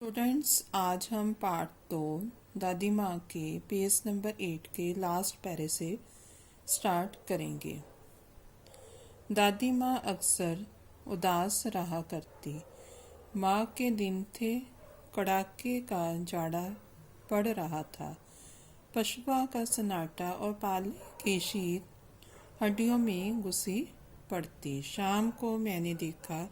Students, आज हम part 2 दादी माँ के पेज नंबर 8 के लास्ट पैरे से स्टार्ट करेंगे। दादी माँ अक्सर उदास रहा करती। माँ के दिन थे, कड़ाके का जाड़ा पड़ रहा था। पशुओं का सन्नाटा और पाले की शीत हड्डियों में घुसी पड़ती। शाम को मैंने देखा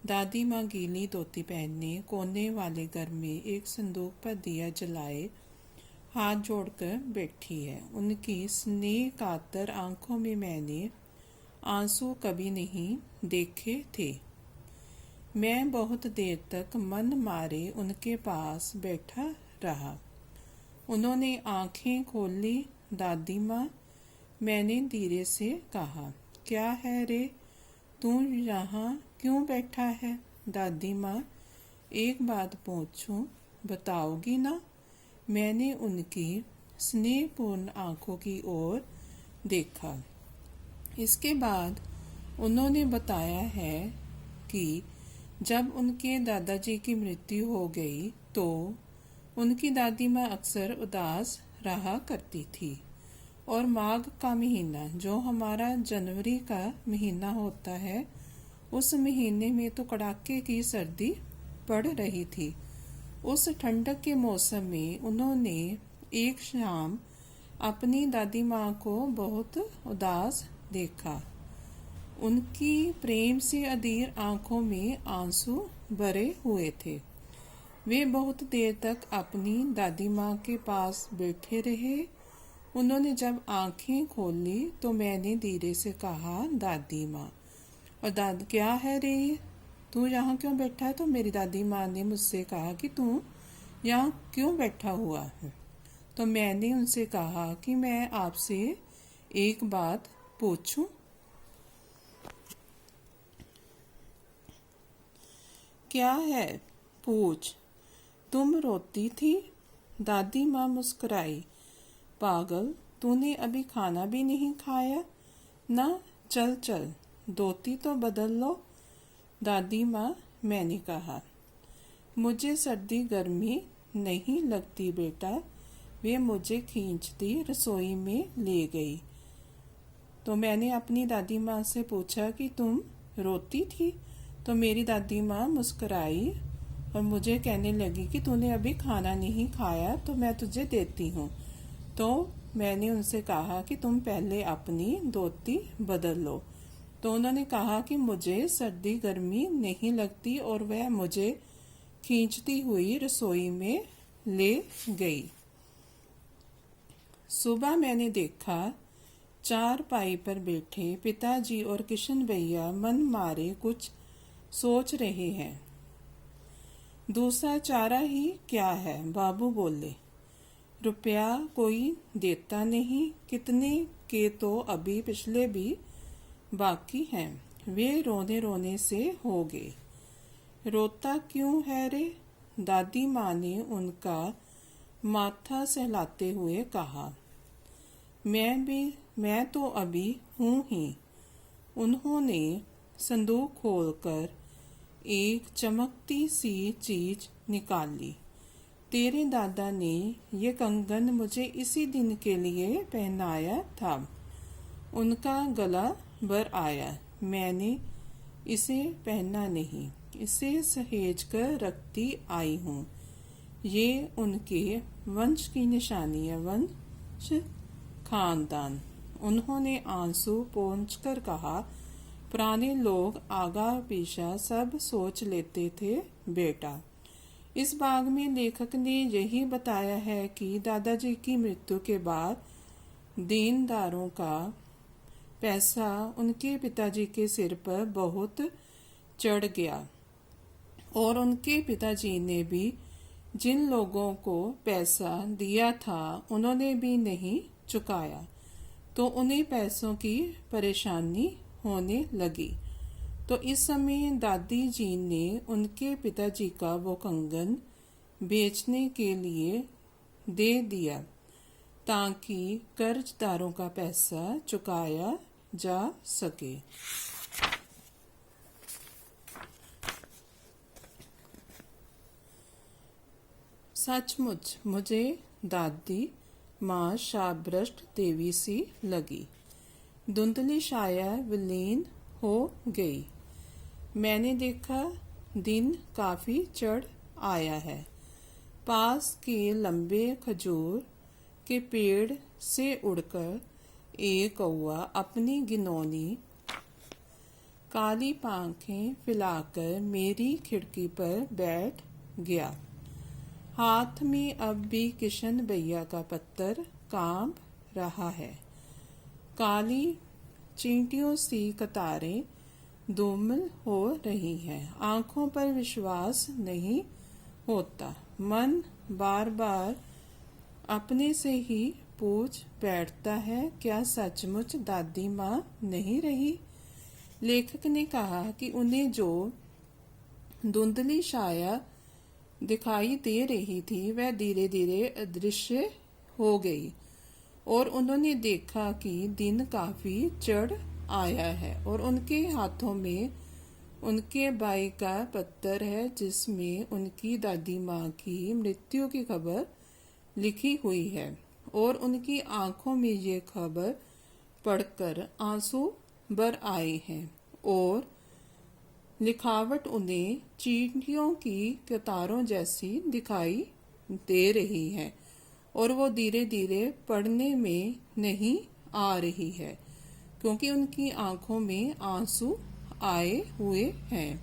दादी माँ गीली धोती पहने कोने वाले घर में एक संदूक पर दिया जलाए हाथ जोड़कर बैठी है। उनकी स्नेह कातर आंखों में मैंने आंसू कभी नहीं देखे थे। मैं बहुत देर तक मन मारे उनके पास बैठा रहा। उन्होंने आंखें खोली। दादी माँ, मैंने धीरे से कहा, क्या है रे, तू यहाँ क्यों बैठा है? दादी माँ, एक बात पूछूं, बताओगी ना? मैंने उनकी स्नेहपूर्ण आंखों की ओर देखा। इसके बाद उन्होंने बताया है कि जब उनके दादाजी की मृत्यु हो गई तो उनकी दादी माँ अक्सर उदास रहा करती थी और माघ का महीना, जो हमारा जनवरी का महीना होता है, उस महीने में तो कड़ाके की सर्दी पड़ रही थी। उस ठंडक के मौसम में उन्होंने एक शाम अपनी दादी माँ को बहुत उदास देखा। उनकी प्रेम से अधीर आंखों में आंसू भरे हुए थे। वे बहुत देर तक अपनी दादी माँ के पास बैठे रहे। उन्होंने जब आंखें खोली तो मैंने धीरे से कहा, दादी माँ। और क्या है रे, तू यहाँ क्यों बैठा है? तो मेरी दादी माँ ने मुझसे कहा कि तू यहाँ क्यों बैठा हुआ है? तो मैंने उनसे कहा कि मैं आपसे एक बात पूछूं। क्या है? पूछ। तुम रोती थी? दादी माँ मुस्कुराई। पागल, तूने अभी खाना भी नहीं खाया ना? चल चल, धोती तो बदल लो। दादी माँ, मैंने कहा, मुझे सर्दी गर्मी नहीं लगती बेटा। वे मुझे खींचती रसोई में ले गई। तो मैंने अपनी दादी माँ से पूछा कि तुम रोती थी? तो मेरी दादी माँ मुस्कुराई और मुझे कहने लगी कि तूने अभी खाना नहीं खाया तो मैं तुझे देती हूँ। तो मैंने उनसे कहा कि तुम पहले अपनी धोती बदल लो। तो उन्होंने कहा कि मुझे सर्दी गर्मी नहीं लगती और वह मुझे खींचती हुई रसोई में ले गई। सुबह मैंने देखा चारपाई पर बैठे पिताजी और किशन भैया मन मारे कुछ सोच रहे हैं। दूसरा चारा ही क्या है, बाबू बोले। रुपया कोई देता नहीं, कितने के तो अभी पिछले भी बाकी हैं। वे रोने रोने से हो गए। रोता क्यों है रे? दादी माँ ने उनका माथा सहलाते हुए कहा, मैं तो अभी हूँ ही। उन्होंने संदूक खोलकर एक चमकती सी चीज निकाली। तेरे दादा ने ये कंगन मुझे इसी दिन के लिए पहनाया था। उनका गला भर आया। मैंने इसे पहना नहीं, इसे सहेज कर रखती आई हूँ। ये उनके वंश की निशानी है, वंश खानदान। उन्होंने आंसू पोंछकर कहा, पुराने लोग आगा पीछा सब सोच लेते थे बेटा। इस भाग में लेखक ने यही बताया है कि दादाजी की मृत्यु के बाद देनदारों का पैसा उनके पिताजी के सिर पर बहुत चढ़ गया और उनके पिताजी ने भी जिन लोगों को पैसा दिया था उन्होंने भी नहीं चुकाया, तो उन्हें पैसों की परेशानी होने लगी। तो इस समय दादी जी ने उनके पिताजी का वो कंगन बेचने के लिए दे दिया ताकि कर्जदारों का पैसा चुकाया जा सके। सचमुच मुझे दादी माँ शाहभ्रष्ट देवी सी लगी। धुंधली छाया विलीन हो गई। मैंने देखा दिन काफी चढ़ आया है। पास के लंबे खजूर के पेड़ से उड़कर एक कौवा अपनी घिनौनी काली पांखें फैलाकर मेरी खिड़की पर बैठ गया। हाथ में अब भी किशन भैया का पत्थर कांप रहा है। काली चींटियों सी कतारें धूमिल हो रही हैं। आंखों पर विश्वास नहीं होता। मन बार बार अपने से ही पूछ बैठता है, क्या सचमुच दादी माँ नहीं रही? लेखक ने कहा कि उन्हें जो धुंधली छाया दिखाई दे रही थी वह धीरे धीरे अदृश्य हो गई और उन्होंने देखा कि दिन काफी चढ़ आया है और उनके हाथों में उनके भाई का पत्थर है जिसमें उनकी दादी माँ की मृत्यु की खबर लिखी हुई है और उनकी आंखों में ये खबर पढ़कर आंसू भर आए हैं और लिखावट उन्हें चींटियों की कतारों जैसी दिखाई दे रही है और वो धीरे धीरे पढ़ने में नहीं आ रही है क्योंकि उनकी आंखों में आंसू आए हुए हैं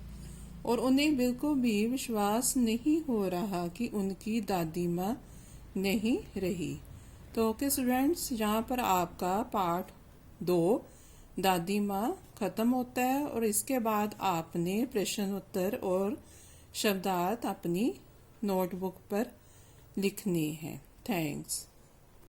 और उन्हें बिल्कुल भी विश्वास नहीं हो रहा कि उनकी दादी माँ नहीं रही। तो ओके स्टूडेंट्स, यहाँ पर आपका पार्ट 2 दादी माँ खत्म होता है और इसके बाद आपने प्रश्न उत्तर और शब्दार्थ अपनी नोटबुक पर लिखने हैं। थैंक्स।